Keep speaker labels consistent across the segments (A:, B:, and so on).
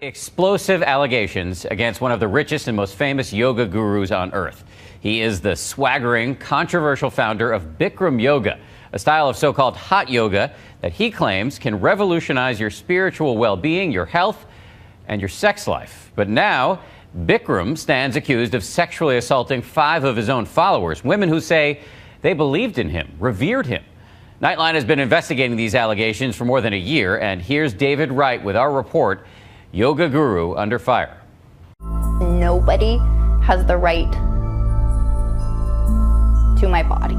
A: Explosive allegations against one of the richest and most famous yoga gurus on earth. He is the swaggering, controversial founder of Bikram Yoga, a style of so-called hot yoga that he claims can revolutionize your spiritual well-being, your health, and your sex life. But now, Bikram stands accused of sexually assaulting 5 of his own followers, women who say they believed in him, revered him. Nightline has been investigating these allegations for more than a year, and here's David Wright with our report, Yoga Guru Under Fire.
B: Nobody has the right to my body.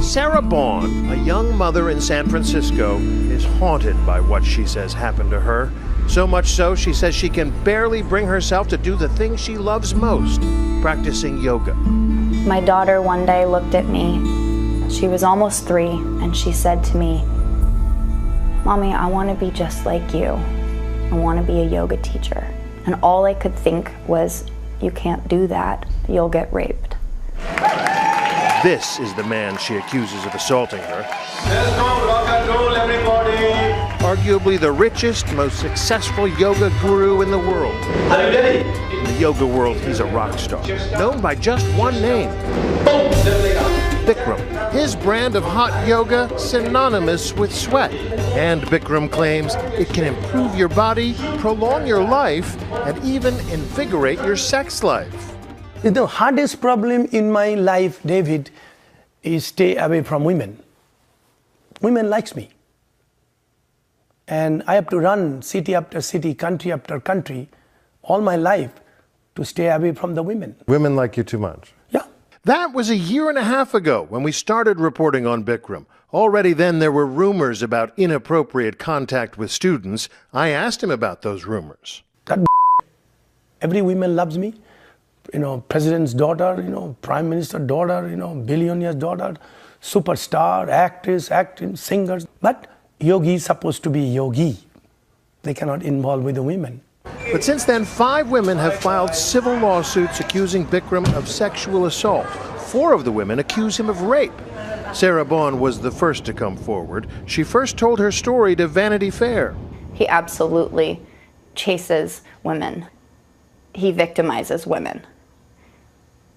C: Sarah Baughan, a young mother in San Francisco, is haunted by what she says happened to her. So much so, she says she can barely bring herself to do the thing she loves most, practicing yoga.
B: My daughter one day looked at me. She was almost 3, and she said to me, "Mommy, I want to be just like you. I want to be a yoga teacher." And all I could think was, you can't do that. You'll get raped.
C: This is the man she accuses of assaulting her.
D: There's no rock and roll, everybody.
C: Arguably the richest, most successful yoga guru in the world.
D: Are you ready?
C: In the yoga world, he's a rock star, known by just one name, Bikram. His brand of hot yoga, synonymous with sweat. And Bikram claims it can improve your body, prolong your life, and even invigorate your sex life.
E: The hardest problem in my life, David, is stay away from women. Women likes me. And I have to run city after city, country after country, all my life to stay away from the women.
F: Women like you too much?
E: Yeah.
C: That was a year and a half ago when we started reporting on Bikram. Already then there were rumors about inappropriate contact with students. I asked him about those rumors.
E: That every woman loves me. President's daughter, prime minister's daughter, billionaire's daughter, superstar, actress, acting, singers. But yogi is supposed to be yogi. They cannot involve with the women.
C: But since then, 5 women have filed civil lawsuits accusing Bikram of sexual assault. 4 of the women accuse him of rape. Sarah Baughan was the first to come forward. She first told her story to Vanity Fair.
B: He absolutely chases women. He victimizes women.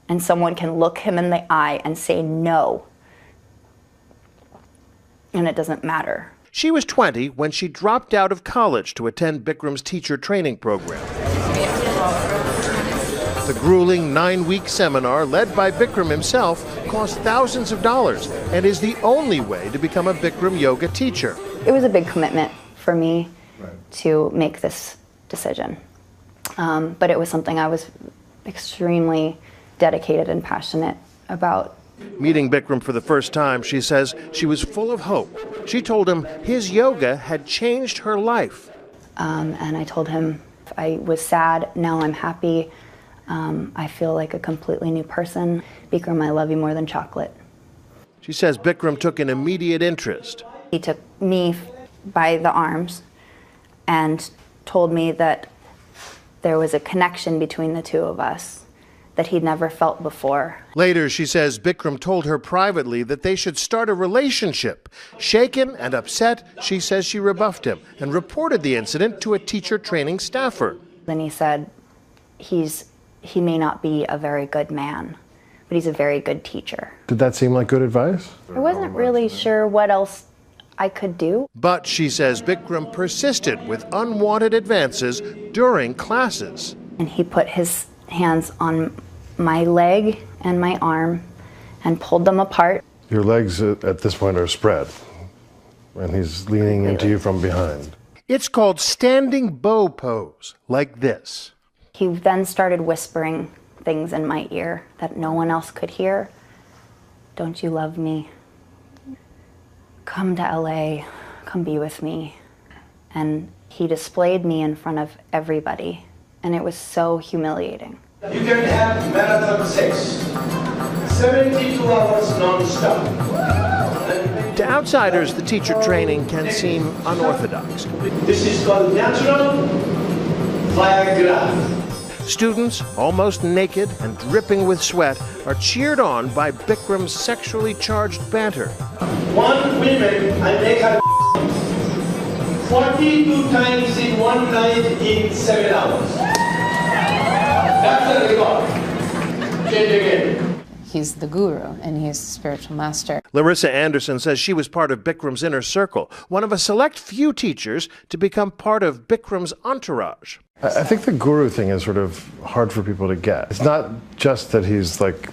B: And someone can look him in the eye and say no. And it doesn't matter.
C: She was 20 when she dropped out of college to attend Bikram's teacher training program. The grueling 9-week seminar, led by Bikram himself, cost thousands of dollars and is the only way to become a Bikram yoga teacher.
B: It was a big commitment for me to make this decision. But it was something I was extremely dedicated and passionate about.
C: Meeting Bikram for the first time, she says she was full of hope. She told him his yoga had changed her life.
B: And I told him I was sad, now I'm happy. I feel like a completely new person. Bikram, I love you more than chocolate.
C: She says Bikram took an immediate interest.
B: He took me by the arms and told me that there was a connection between the two of us that he'd never felt before.
C: Later, she says Bikram told her privately that they should start a relationship. Shaken and upset, she says she rebuffed him and reported the incident to a teacher training staffer.
B: Then he said, he may not be a very good man, but he's a very good teacher.
F: Did that seem like good advice?
B: I wasn't really sure what else I could do.
C: But she says Bikram persisted with unwanted advances during classes.
B: And he put his hands on my leg and my arm and pulled them apart.
F: Your legs at this point are spread, and he's leaning into you from behind.
C: It's called standing bow pose, like this.
B: He then started whispering things in my ear that no one else could hear. Don't you love me? Come to LA, come be with me. And he displayed me in front of everybody, and it was so humiliating.
D: You can have marathon sex, 72 hours non-stop.
C: To outsiders, the teacher training can seem unorthodox.
D: This is called natural Viagra.
C: Students, almost naked and dripping with sweat, are cheered on by Bikram's sexually charged banter.
D: One woman, I make her 42 times in 1 one night in 7 hours. That's the record. Change again.
G: He's the guru and he's the spiritual master.
C: Larissa Anderson says she was part of Bikram's inner circle, one of a select few teachers to become part of Bikram's entourage.
F: I think the guru thing is sort of hard for people to get. It's not just that he's like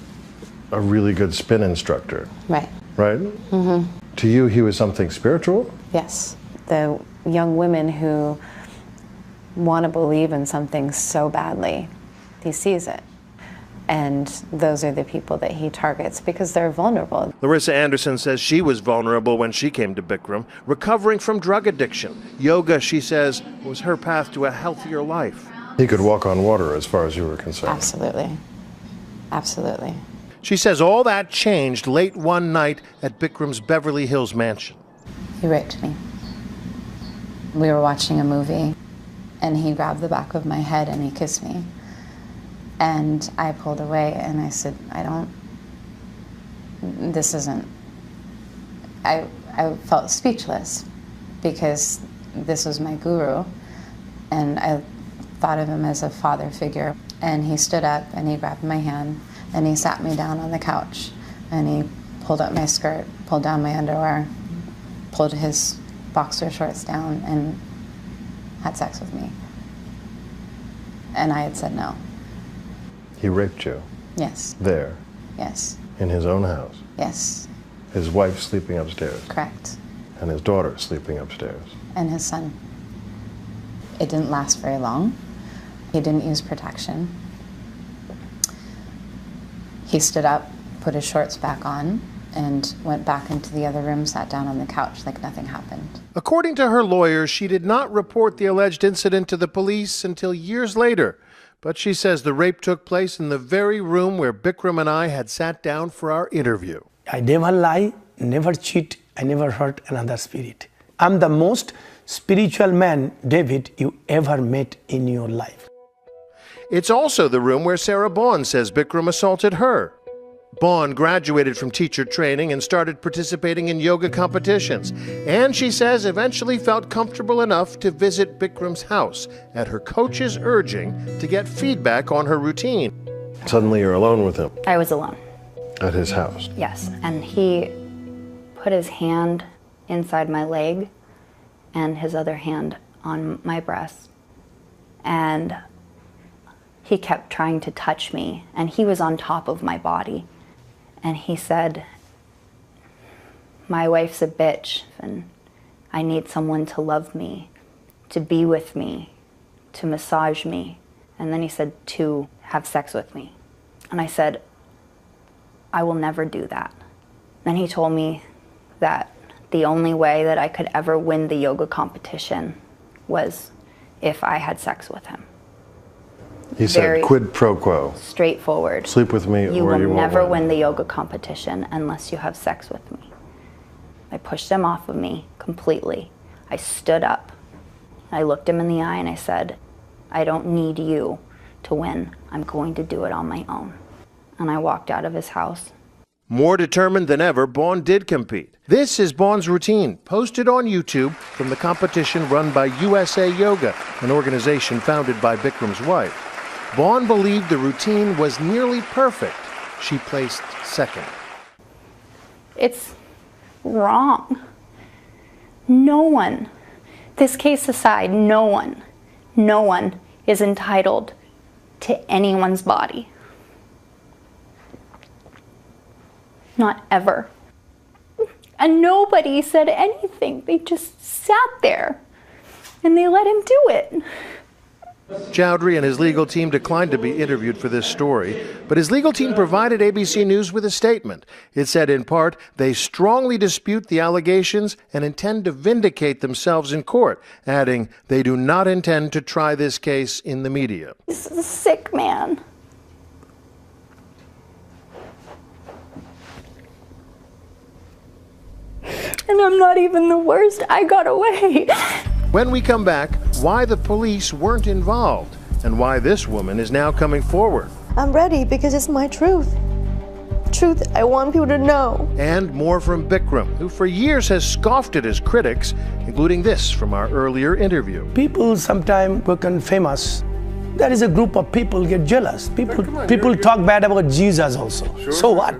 F: a really good spin instructor.
G: Right.
F: Right? Mm-hmm. To you, he was something spiritual?
G: Yes. The young women who want to believe in something so badly, he sees it. And those are the people that he targets because they're vulnerable.
C: Larissa Anderson says she was vulnerable when she came to Bikram, recovering from drug addiction. Yoga, she says, was her path to a healthier life.
F: He could walk on water as far as you were concerned.
G: Absolutely. Absolutely.
C: She says all that changed late one night at Bikram's Beverly Hills mansion.
G: He raped me. We were watching a movie and he grabbed the back of my head and he kissed me. And I pulled away and I said, I felt speechless because this was my guru and I thought of him as a father figure. And he stood up and he grabbed my hand and he sat me down on the couch and he pulled up my skirt, pulled down my underwear, pulled his boxer shorts down and had sex with me. And I had said no.
F: He raped you?
G: Yes.
F: There?
G: Yes.
F: In his own house?
G: Yes.
F: His wife sleeping upstairs?
G: Correct.
F: And his daughter sleeping upstairs?
G: And his son. It didn't last very long. He didn't use protection. He stood up, put his shorts back on, and went back into the other room, sat down on the couch like nothing happened.
C: According to her lawyers, she did not report the alleged incident to the police until years later. But she says the rape took place in the very room where Bikram and I had sat down for our interview.
E: I never lie, never cheat, I never hurt another spirit. I'm the most spiritual man, David, you ever met in your life.
C: It's also the room where Sarah Bond says Bikram assaulted her. Bond graduated from teacher training and started participating in yoga competitions. And she says eventually felt comfortable enough to visit Bikram's house at her coach's urging to get feedback on her routine.
F: Suddenly you're alone with him?
B: I was alone.
F: At his house?
B: Yes, and he put his hand inside my leg and his other hand on my breast. And he kept trying to touch me, and he was on top of my body. And he said, my wife's a bitch, and I need someone to love me, to be with me, to massage me. And then he said, to have sex with me. And I said, I will never do that. Then he told me that the only way that I could ever win the yoga competition was if I had sex with him.
F: He said, quid pro quo.
B: Straightforward.
F: Sleep with me or you won't.
B: You will never win the yoga competition unless you have sex with me. I pushed him off of me completely. I stood up. I looked him in the eye and I said, I don't need you to win. I'm going to do it on my own. And I walked out of his house.
C: More determined than ever, Bond did compete. This is Bond's routine, posted on YouTube from the competition run by USA Yoga, an organization founded by Bikram's wife. Bond believed the routine was nearly perfect. She placed second.
B: It's wrong. No one, this case aside, no one is entitled to anyone's body. Not ever. And nobody said anything. They just sat there and they let him do it.
C: Choudhury and his legal team declined to be interviewed for this story, but his legal team provided ABC News with a statement. It said, in part, they strongly dispute the allegations and intend to vindicate themselves in court, adding they do not intend to try this case in the media.
B: He's a sick man. And I'm not even the worst. I got away.
C: When we come back, why the police weren't involved and why this woman is now coming forward.
H: I'm ready because it's my truth. truth I want people to know.
C: And more from Bikram, who for years has scoffed at his critics, including this from our earlier interview.
E: People sometimes become famous. There is a group of people get jealous. People talk bad about Jesus also. So what?